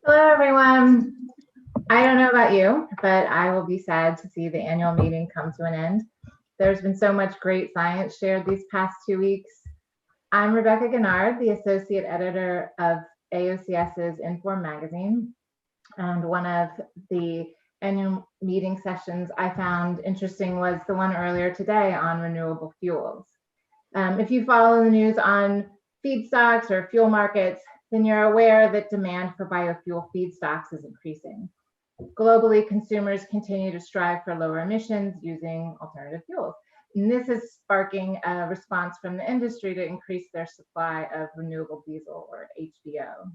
Hello, everyone. I don't know about you, but I will be sad to see the annual meeting come to an end. There's been so much great science shared these past 2 weeks. I'm Rebecca Gennard, the Associate Editor of AOCS's Inform magazine, and one of the annual meeting sessions I found interesting was the one earlier today on renewable fuels. If you follow the news on feedstocks or fuel markets, then you're aware that demand for biofuel feedstocks is increasing. Globally, consumers continue to strive for lower emissions using alternative fuels. And this is sparking a response from the industry to increase their supply of renewable diesel, or HVO.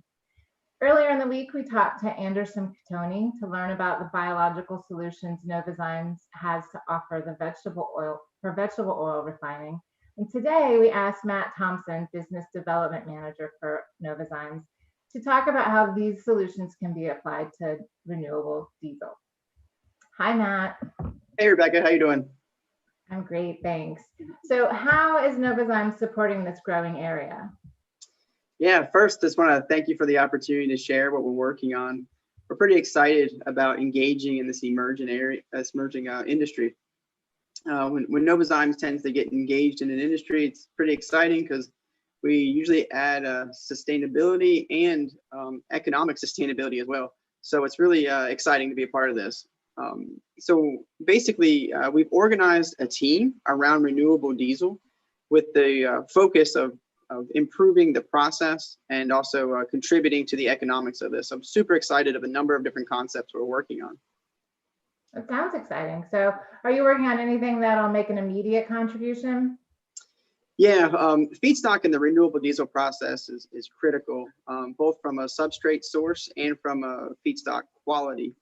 Earlier in the week, we talked to Anderson Catoni to learn about the biological solutions Novozymes has to offer the vegetable oil refining. And today we asked Matt Thompson, Business Development Manager for Novozymes, to talk about how these solutions can be applied to renewable diesel. Hi, Matt. Hey, Rebecca, how you doing? I'm great, thanks. So how is Novozymes supporting this growing area? Yeah, first, just want to thank you for the opportunity to share what we're working on. We're pretty excited about engaging in this emerging industry. When Novozymes tends to get engaged in an industry, it's pretty exciting because we usually add sustainability and economic sustainability as well. So it's really exciting to be a part of this. So basically, we've organized a team around renewable diesel with the focus of improving the process and also contributing to the economics of this. I'm super excited of a number of different concepts we're working on. It sounds exciting. So are you working on anything that'll make an immediate contribution? Yeah, feedstock in the renewable diesel process is critical, both from a substrate source and from a feedstock quality.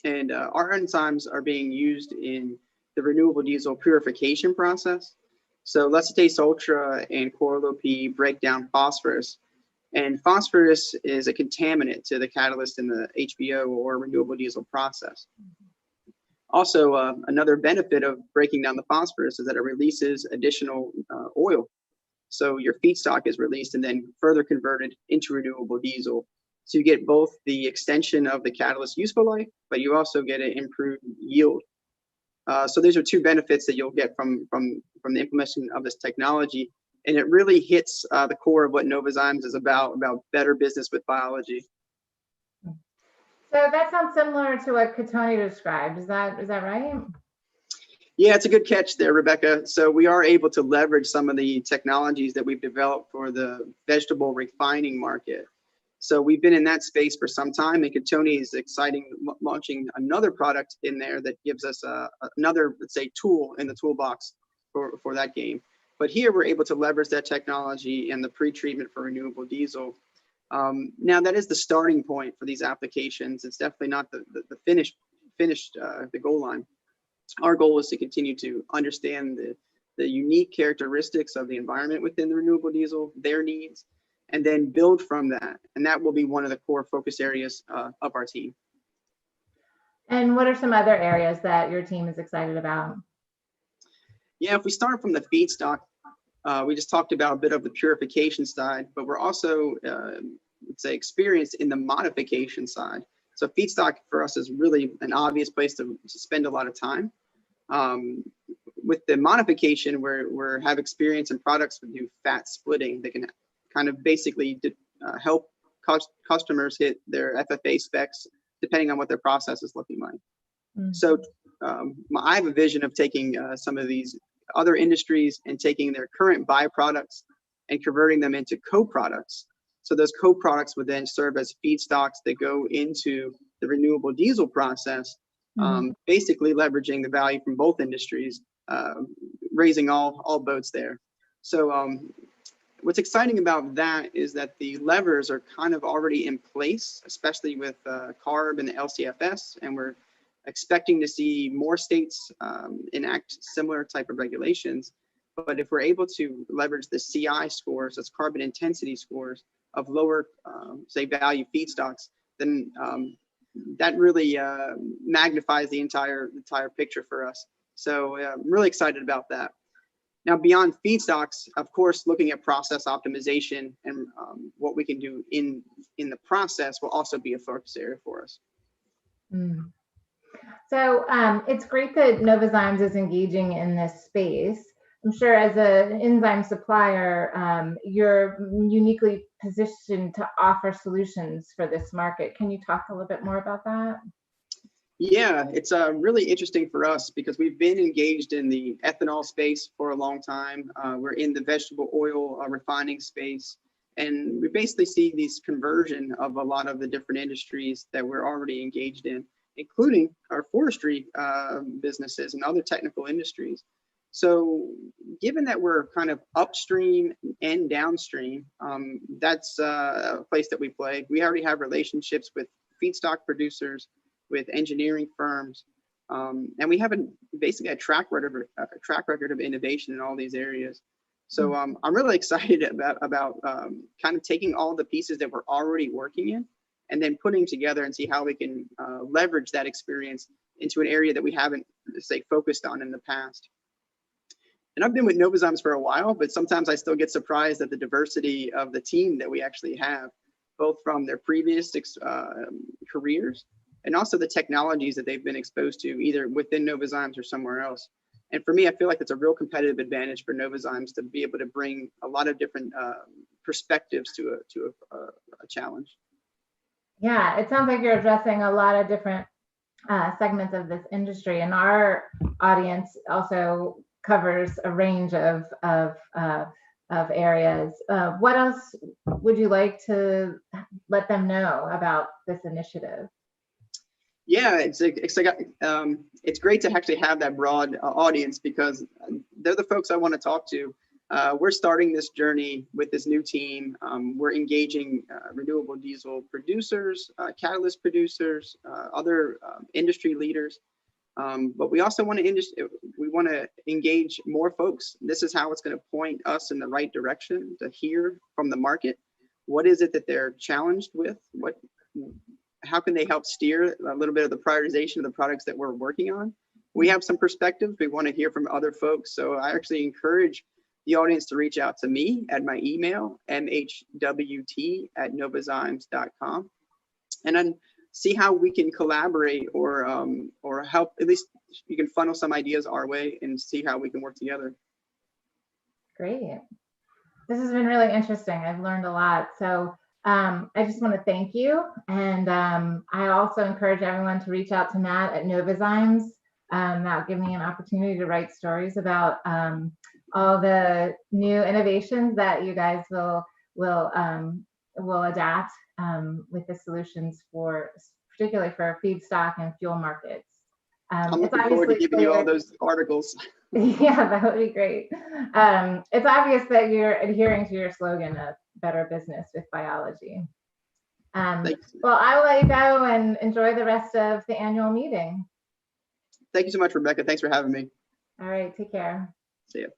And our enzymes are being used in the renewable diesel purification process. So Lecitase Ultra and Corlo P break down phosphorus. And phosphorus is a contaminant to the catalyst in the HVO or renewable diesel process. Also, another benefit of breaking down the phosphorus is that it releases additional oil. So your feedstock is released and then further converted into renewable diesel. So you get both the extension of the catalyst useful life, but you also get an improved yield. So these are two benefits that you'll get from the implementation of this technology. And it really hits the core of what Novozymes is about better business with biology. So that sounds similar to what Catoni described. Is that right? Yeah, it's a good catch there, Rebecca. So we are able to leverage some of the technologies that we've developed for the vegetable refining market. So we've been in that space for some time, and Catoni is exciting launching another product in there that gives us another, let's say, tool in the toolbox for that game. But here we're able to leverage that technology and the pre-treatment for renewable diesel. Now that is the starting point for these applications. It's definitely not the finished the goal line. Our goal is to continue to understand the unique characteristics of the environment within the renewable diesel, their needs, and then build from that. And that will be one of the core focus areas of our team. And what are some other areas that your team is excited about? Yeah, if we start from the feedstock, we just talked about a bit of the purification side, but we're also, let's say, experienced in the modification side. So feedstock for us is really an obvious place to spend a lot of time. With the modification, we have experience in products that do fat splitting that can kind of basically help customers hit their FFA specs depending on what their process is looking like. Mm-hmm. So I have a vision of taking some of these other industries and taking their current byproducts and converting them into co-products. So those co-products would then serve as feedstocks that go into the renewable diesel process, basically leveraging the value from both industries, raising all boats there. So what's exciting about that is that the levers are kind of already in place, especially with CARB and the LCFS, and we're expecting to see more states enact similar type of regulations. But if we're able to leverage the CI scores, that's carbon intensity scores of lower, say, value feedstocks, then that really magnifies the entire picture for us. So I'm really excited about that. Now, beyond feedstocks, of course, looking at process optimization and what we can do in in the process will also be a focus area for us. Mm. So it's great that Novozymes is engaging in this space. I'm sure as an enzyme supplier, you're uniquely positioned to offer solutions for this market. Can you talk a little bit more about that? Yeah, it's really interesting for us because we've been engaged in the ethanol space for a long time. We're in the vegetable oil refining space, and we basically see this conversion of a lot of the different industries that we're already engaged in, including our forestry businesses and other technical industries. So given that we're kind of upstream and downstream, that's a place that we play. We already have relationships with feedstock producers, with engineering firms, and we have basically a track record of innovation in all these areas. So I'm really excited about kind of taking all the pieces that we're already working in and then putting together and see how we can leverage that experience into an area that we haven't, say, focused on in the past. And I've been with Novozymes for a while, but sometimes I still get surprised at the diversity of the team that we actually have, both from their previous careers and also the technologies that they've been exposed to either within Novozymes or somewhere else. And for me, I feel like it's a real competitive advantage for Novozymes to be able to bring a lot of different perspectives to a challenge. Yeah, it sounds like you're addressing a lot of different segments of this industry, and our audience also covers a range of areas. What else would you like to let them know about this initiative? Yeah, it's great to actually have that broad audience because they're the folks I want to talk to. We're starting this journey with this new team. We're engaging renewable diesel producers, catalyst producers, other industry leaders. But we also want to engage more folks. This is how it's going to point us in the right direction to hear from the market. What is it that they're challenged with? How can they help steer a little bit of the prioritization of the products that we're working on? We have some perspectives. We want to hear from other folks. So I actually encourage the audience to reach out to me at my email, mhwt@novozymes.com, and then see how we can collaborate or help. At least you can funnel some ideas our way and see how we can work together. Great. This has been really interesting. I've learned a lot. So I just want to thank you. And I also encourage everyone to reach out to Matt at Novozymes. That'll give me an opportunity to write stories about all the new innovations that you guys will adapt with the solutions particularly for feedstock and fuel markets. I'm looking forward to giving you all those articles. Yeah, that would be great. It's obvious that you're adhering to your slogan of better business with biology. Well, I will let you go and enjoy the rest of the annual meeting. Thank you so much, Rebecca. Thanks for having me. All right, take care. See ya.